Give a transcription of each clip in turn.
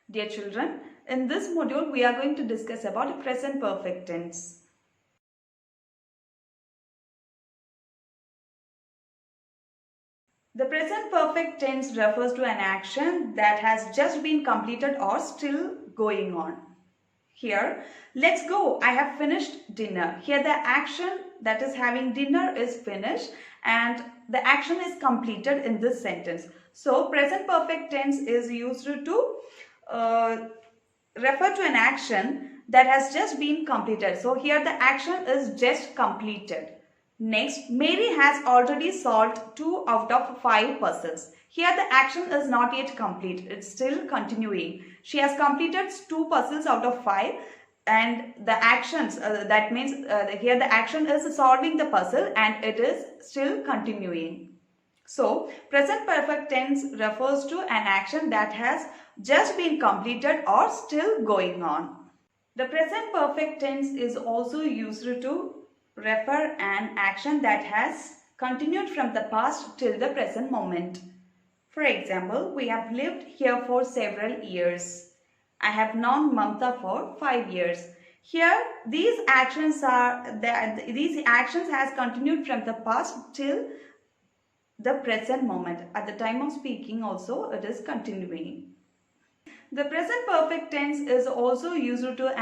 Dear children, in this module we are going to discuss about present perfect tense. The present perfect tense refers to an action that has just been completed or still going on. Here, let's go. I have finished dinner. Here the action that is having dinner is finished and the action is completed in this sentence. So, present perfect tense is used to refer to an action that has just been completed. So, here the action is just completed. Next, Mary has already solved 2 out of 5 puzzles. Here the action is not yet complete. It's still continuing. She has completed 2 puzzles out of 5 and the actions, that means here the action is solving the puzzle and it is still continuing. So, present perfect tense refers to an action that has just been completed or still going on. The present perfect tense is also used to refer an action that has continued from the past till the present moment. For example, we have lived here for several years. I have known Mamta for 5 years. Here, these actions has continued from the past till the present moment. At the time of speaking also, it is continuing. The present perfect tense is also used to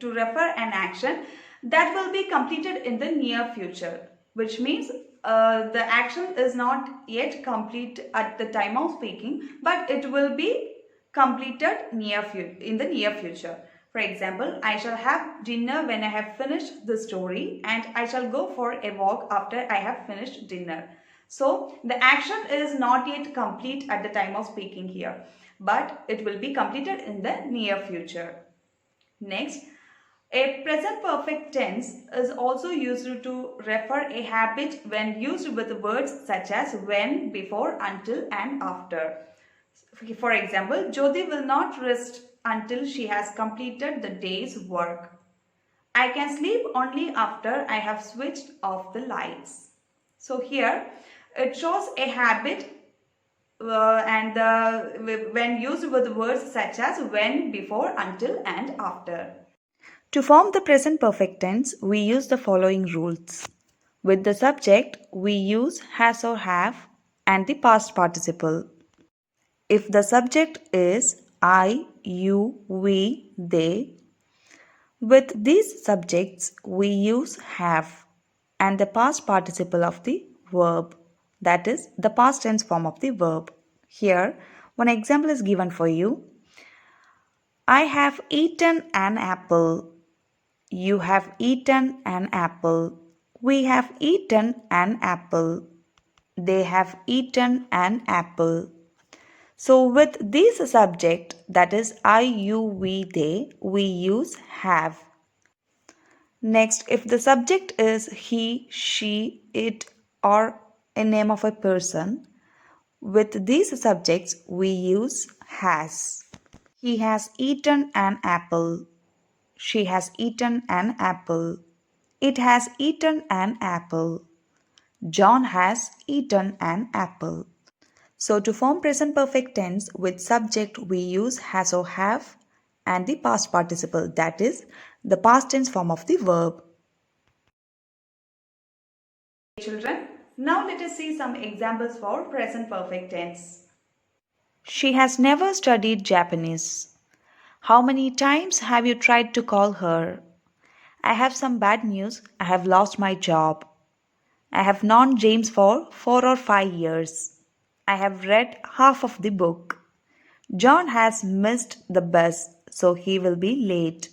refer an action that will be completed in the near future, which means the action is not yet complete at the time of speaking, but it will be completed in the near future. For example, I shall have dinner when I have finished the story and I shall go for a walk after I have finished dinner. So, the action is not yet complete at the time of speaking here, but it will be completed in the near future. Next, a present perfect tense is also used to refer a habit when used with words such as when, before, until and after. For example, Jyoti will not rest until she has completed the day's work. I can sleep only after I have switched off the lights. So here it shows a habit when used with words such as when, before, until and after. To form the present perfect tense, we use the following rules. With the subject, we use has or have and the past participle. If the subject is I, you, we, they, with these subjects, we use have and the past participle of the verb, that is, the past tense form of the verb. Here, one example is given for you. I have eaten an apple. You have eaten an apple. We have eaten an apple. They have eaten an apple. So, with this subject, that is I, you, we, they, we use have. Next, if the subject is he, she, it, or a name of a person, with these subjects we use has. He has eaten an apple. She has eaten an apple. It has eaten an apple. John has eaten an apple. So to form present perfect tense with subject we use has or have and the past participle, that is the past tense form of the verb. Children, now let us see some examples for present perfect tense. She has never studied Japanese. How many times have you tried to call her? I have some bad news. I have lost my job. I have known James for 4 or 5 years. I have read half of the book. John has missed the bus, so he will be late.